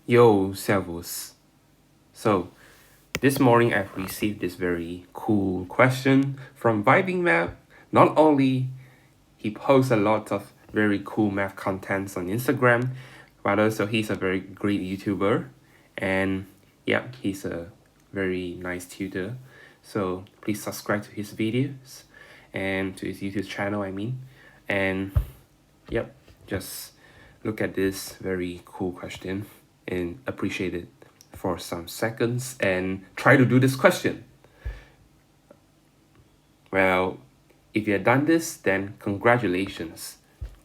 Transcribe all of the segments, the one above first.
Yo, Servus. So, this morning I've received this very cool question from Vibing Map. Not only he posts a lot of very cool math contents on Instagram, but also he's a very great YouTuber, and yeah, he's a very nice tutor. So please subscribe to his videos and to his YouTube channel. And yep, just look at this very cool question and appreciate it for some seconds and try to do this question. Well, if you have done this, then congratulations,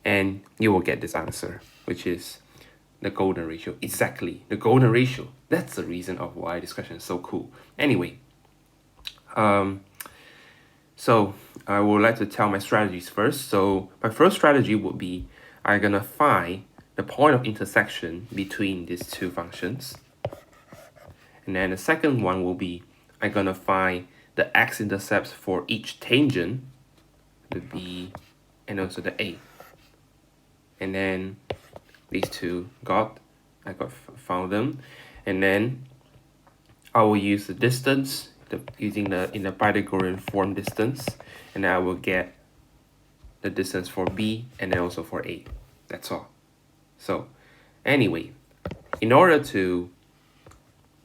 and you will get this answer, which is the golden ratio. Exactly, the golden ratio. That's the reason of why this question is so cool. Anyway, um, so I would like to tell my strategies first. So my first strategy would be I'm gonna find the point of intersection between these two functions. And then the second one will be I'm gonna find the x-intercepts for each tangent, the B and also the A. And then these two I got found them. And then I will use the distance, using in the Pythagorean form distance, and I will get the distance for B and then also for A. That's all. So anyway, in order to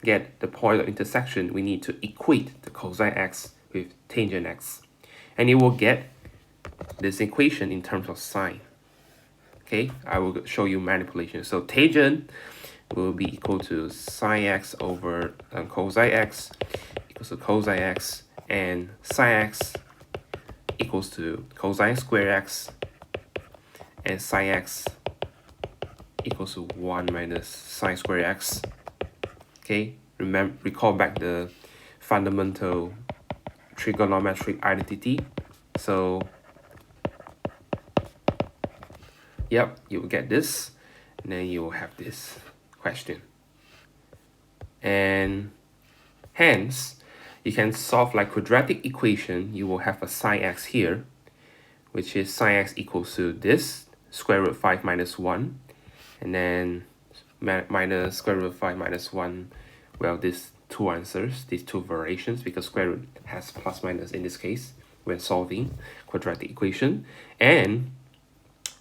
get the point of intersection, we need to equate the cosine x with tangent x. And you will get this equation in terms of sine. Okay, I will show you manipulation. So tangent will be equal to sine x over cosine x equals to cosine x, and sine x equals to cosine square x, and sine x equals to 1 minus sine square x. Okay, recall back the fundamental trigonometric identity. So yep, you will get this, and then you will have this question. And hence, you can solve like quadratic equation. You will have a sine x here, which is sine x equals to this, square root 5 minus 1, and then minus square root 5 minus 1. Well, these two answers, these two variations, because square root has plus minus in this case when solving quadratic equation. And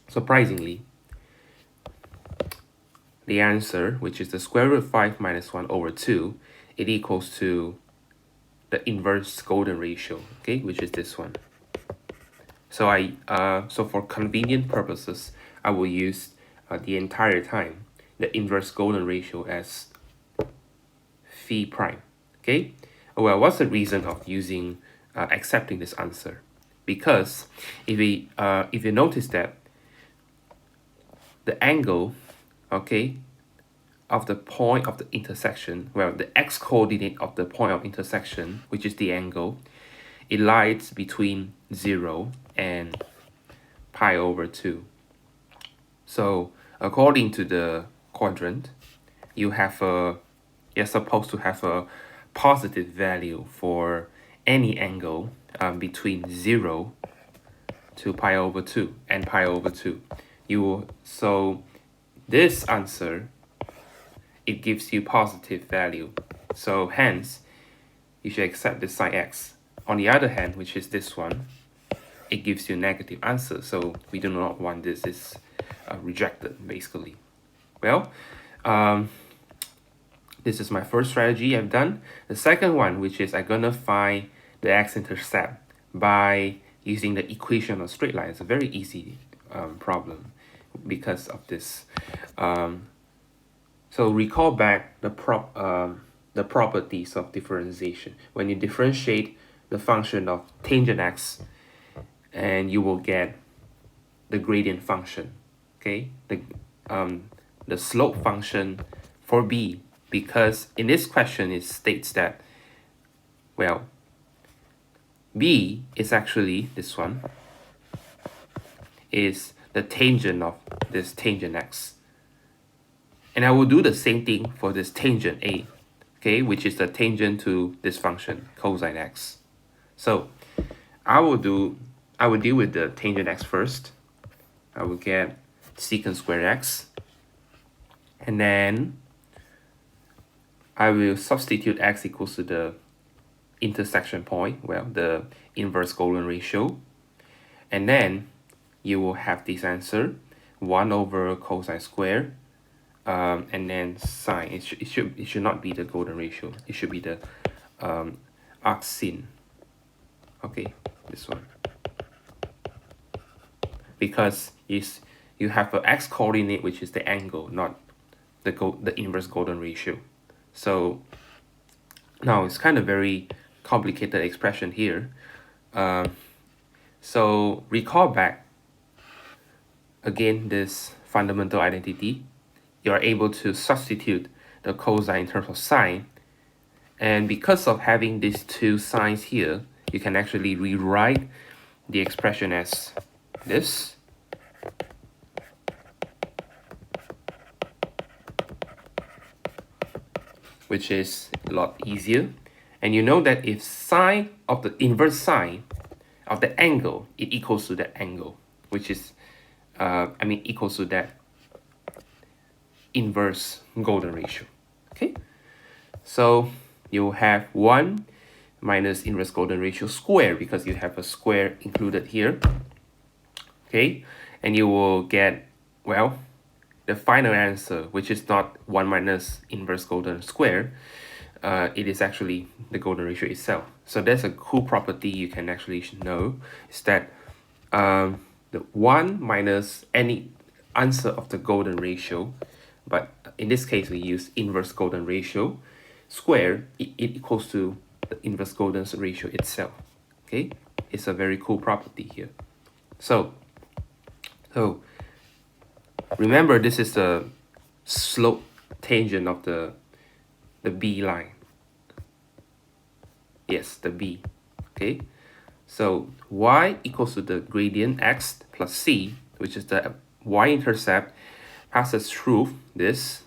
surprisingly, the answer, which is the square root 5 minus 1 over 2, it equals to the inverse golden ratio, okay, which is this one. So so for convenient purposes, I will use the entire time the inverse golden ratio as phi prime. Okay. Well, what's the reason of using accepting this answer? Because if you notice that the angle, okay, of the point of the intersection, well, the x coordinate of the point of intersection, which is the angle, it lies between 0 and pi over 2. So according to the quadrant, you're supposed to have a positive value for any angle between 0 to pi over 2 and pi over 2. So this answer, it gives you positive value. So hence, you should accept the sine x. On the other hand, which is this one, it gives you negative answer. So we do not want this. It's rejected, basically. Well, this is my first strategy I've done. The second one, which is I'm gonna find the x-intercept by using the equation of straight line. It's a very easy problem because of this. So recall back the properties of differentiation. When you differentiate the function of tangent x, and you will get the gradient function, okay? The slope function for b, because in this question it states that, well, b is actually this one, is the tangent of this tangent x. And I will do the same thing for this tangent a, okay, which is the tangent to this function cosine x. So I will deal with the tangent x first. I will get secant squared x, and then I will substitute x equals to the intersection point, well, the inverse golden ratio, and then you will have this answer 1 over cosine square, and then sine. It should not be the golden ratio. It should be the arcsine. Okay, this one, because you have an x coordinate, which is the angle, not the inverse golden ratio. So now it's kind of very complicated expression here. So recall back again this fundamental identity. You are able to substitute the cosine in terms of sine, and because of having these two signs here, you can actually rewrite the expression as this, which is a lot easier. And you know that if sine of the inverse sine of the angle, it equals to that angle, which is equals to that inverse golden ratio. Okay, so you have 1 minus inverse golden ratio square, because you have a square included here. Okay, and you will get, well, the final answer, which is not 1 minus inverse golden square. It is actually the golden ratio itself. So that's a cool property you can actually know, is that the 1 minus any answer of the golden ratio, but in this case we use inverse golden ratio square, it equals to the inverse golden ratio itself. Okay, it's a very cool property here. So remember, this is the slope tangent of the B line. Yes, the B. Okay, so y equals to the gradient x plus c, which is the y-intercept, passes through this.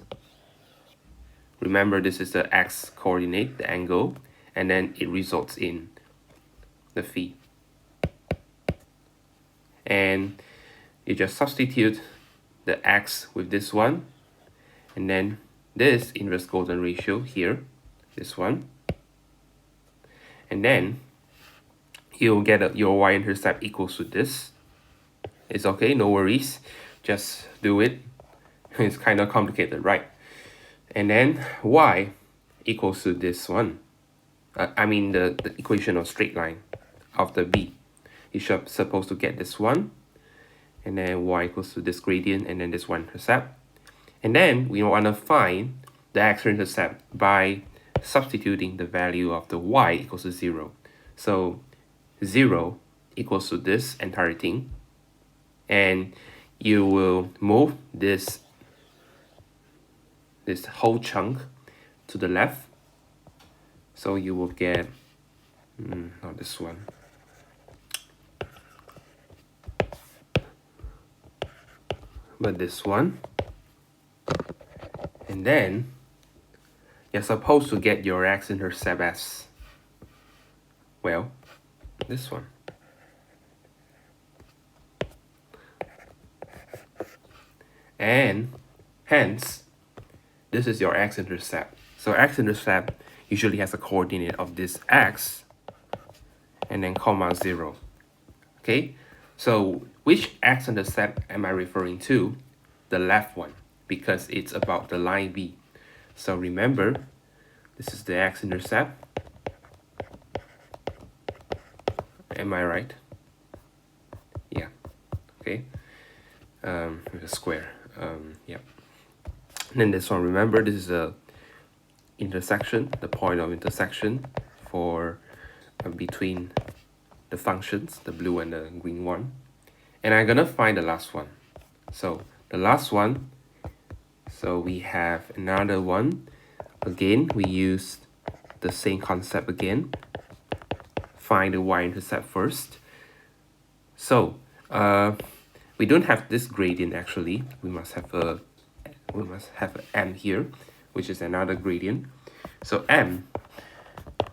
Remember, this is the x coordinate, the angle, and then it results in the phi. And you just substitute the x with this one, and then this inverse golden ratio here, this one, and then you'll get your y-intercept equals to this. It's okay, no worries, just do it. It's kind of complicated, right? And then y equals to this one. The equation of straight line of the B. You're supposed to get this one, and then y equals to this gradient, and then this y-intercept. And then we want to find the x-intercept by substituting the value of the y equals to 0. So 0 equals to this entire thing, and you will move this whole chunk to the left. So you will get, not this one, but this one. And then you're supposed to get your x-intercept as, well, this one. And hence, this is your x-intercept. So x-intercept usually has a coordinate of this x and then comma 0. Okay, so which x-intercept am I referring to? The left one, because it's about the line B. So remember, this is the x-intercept. Am I right? Yeah. Okay. With a square. Yeah. And then this one, remember, this is a intersection, the point of intersection for between the functions, the blue and the green one. And I'm gonna find the last one. So the last one, so we have another one. Again, we use the same concept again. Find the y-intercept first. So we don't have this gradient actually. We must have a m here, which is another gradient. So m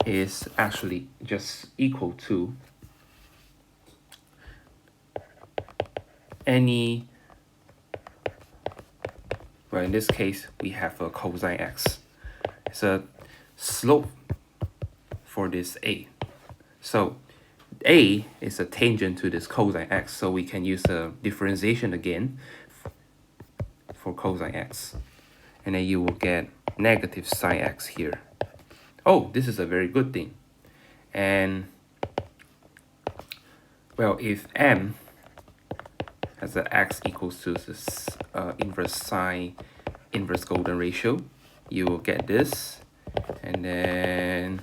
is actually just equal to any, well, in this case we have a cosine x, is a slope for this a. So a is a tangent to this cosine x, so we can use a differentiation again for cosine x. And then you will get negative sine x here. Oh, this is a very good thing. And well, if m has an x equals to this inverse sine inverse golden ratio, you will get this, and then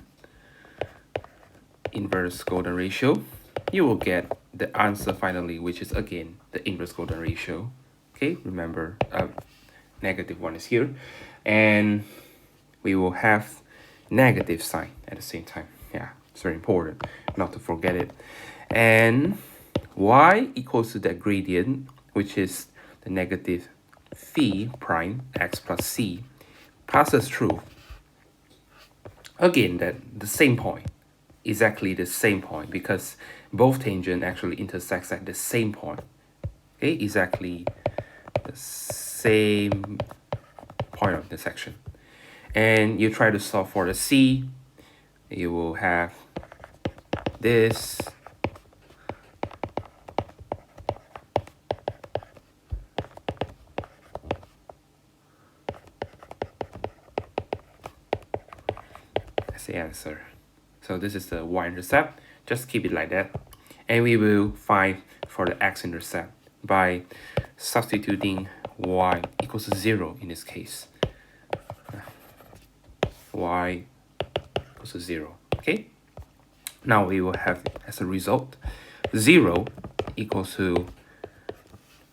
inverse golden ratio, you will get the answer finally, which is again the inverse golden ratio. Okay, remember negative one is here, and we will have negative sign at the same time. Yeah, it's very important not to forget it. And y equals to that gradient, which is the negative phi prime x plus c, passes through again that the same point, exactly the same point, because both tangent actually intersects at the same point. Okay, exactly the same point of intersection. And you try to solve for the c, you will have this as the answer. So this is the y-intercept. Just keep it like that. And we will find for the x-intercept by substituting y equals to 0 in this case. Y equals to 0. Okay? Now we will have as a result 0 equals to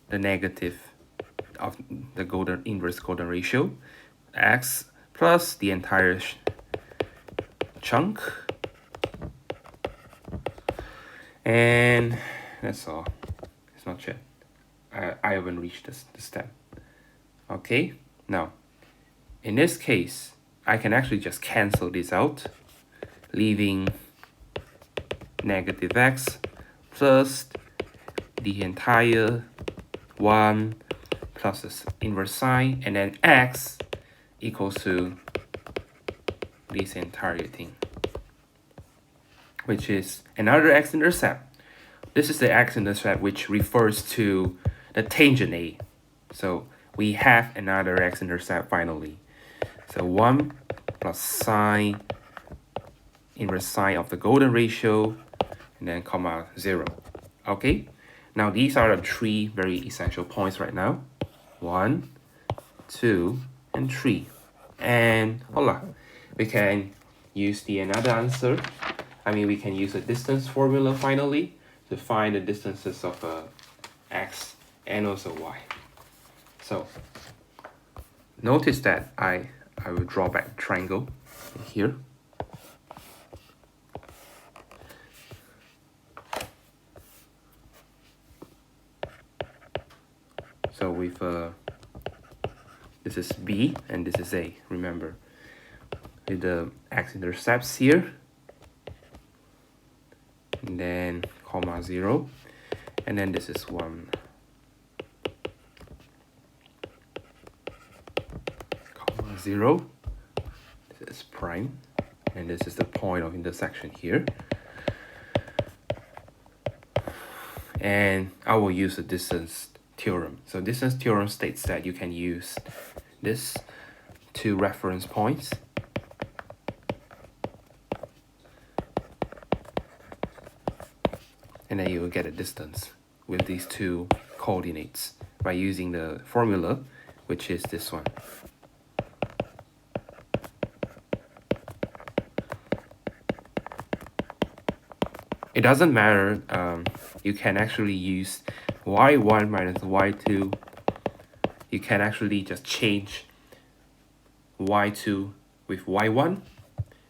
the negative of the inverse golden ratio, x plus the entire chunk, and that's all. It's not yet. I haven't reached this step. Okay, now in this case I can actually just cancel this out, leaving negative x plus the entire 1 plus this inverse sine, and then x equals to this entire thing, which is another x-intercept. This is the x-intercept which refers to the tangent A. So we have another x-intercept finally. So 1 plus sine inverse sine of the golden ratio, and then comma 0. Okay, now these are the three very essential points right now. 1, 2, and 3. And voila, we can use the another answer. We can use a distance formula finally to find the distances of x and also y. So notice that I will draw back a triangle here. So with this is B and this is A, remember, with the x-intercepts here, and then comma 0, and then this is 1, comma 0, this is prime, and this is the point of intersection here. And I will use the distance theorem. So distance theorem states that you can use this two reference points, and then you will get a distance with these two coordinates by using the formula, which is this one. It doesn't matter, you can actually use y1 minus y2. You can actually just change y2 with y1.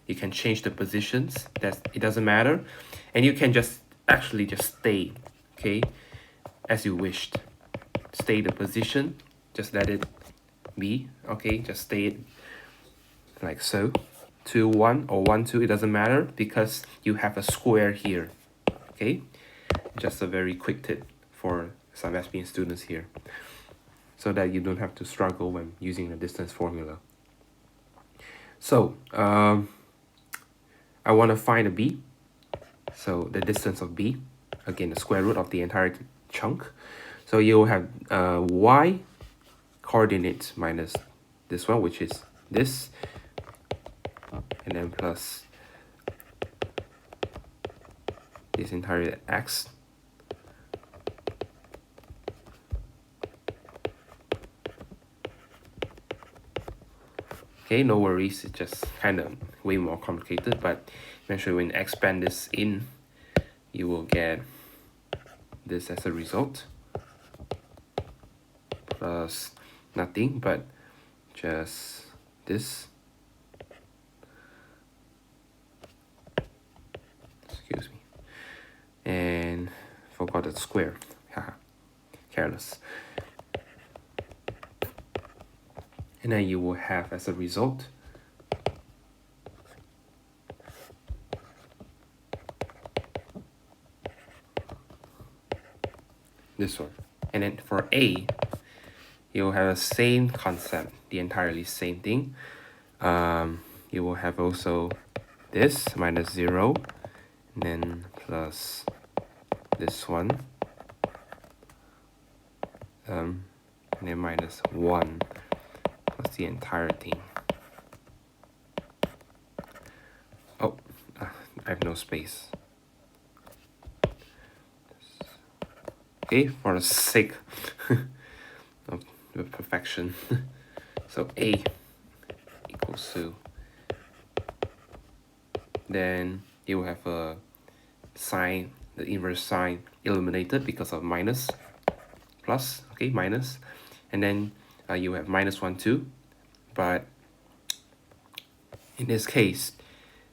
You can change the positions, it doesn't matter. And you can just actually just stay, okay, as you wished. Stay the position, just let it be, okay, just stay it like so. 2, 1 or 1, 2, it doesn't matter because you have a square here, okay? Just a very quick tip for some SPM students here, so that you don't have to struggle when using the distance formula. So I want to find a b. So the distance of b, again the square root of the entire chunk. So you will have y coordinate minus this one, which is this, and then plus this entire x. Okay, no worries, it's just kind of way more complicated, but eventually when you expand this in, you will get this as a result, plus nothing but just this. Excuse me. And forgot the square. Haha, careless. And then you will have as a result this one. And then for a, you'll have the same concept, the entirely same thing. You will have also this minus 0, and then plus this one, and then minus 1 plus the entire thing. Oh, I have no space. Okay, for the sake of the perfection. So a equals to, then you will have a sign, the inverse sign eliminated because of minus, plus, okay, minus, and then you have minus 1, 2, but in this case,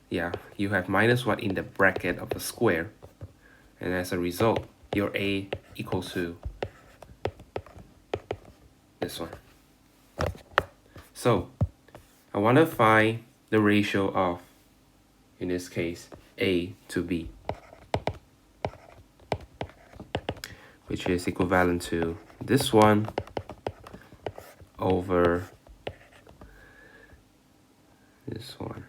yeah, you have minus 1 in the bracket of the square, and as a result, your a equals to this one. So I want to find the ratio of, in this case, a to b, which is equivalent to this one over this one.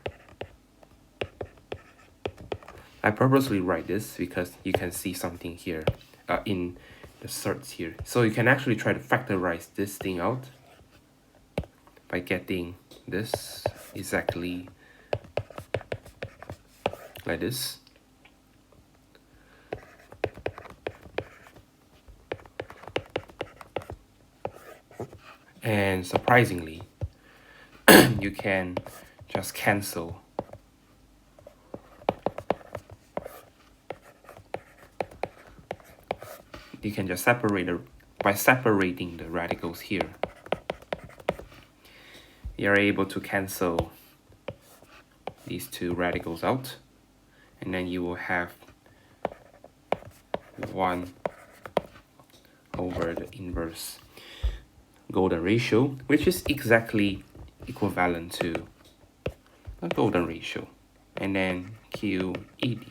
I purposely write this because you can see something here in the certs here. So you can actually try to factorize this thing out by getting this exactly like this. And surprisingly, you can just cancel you can just separate by separating the radicals here. You're able to cancel these two radicals out, and then you will have 1 over the inverse golden ratio, which is exactly equivalent to a golden ratio, and then QED.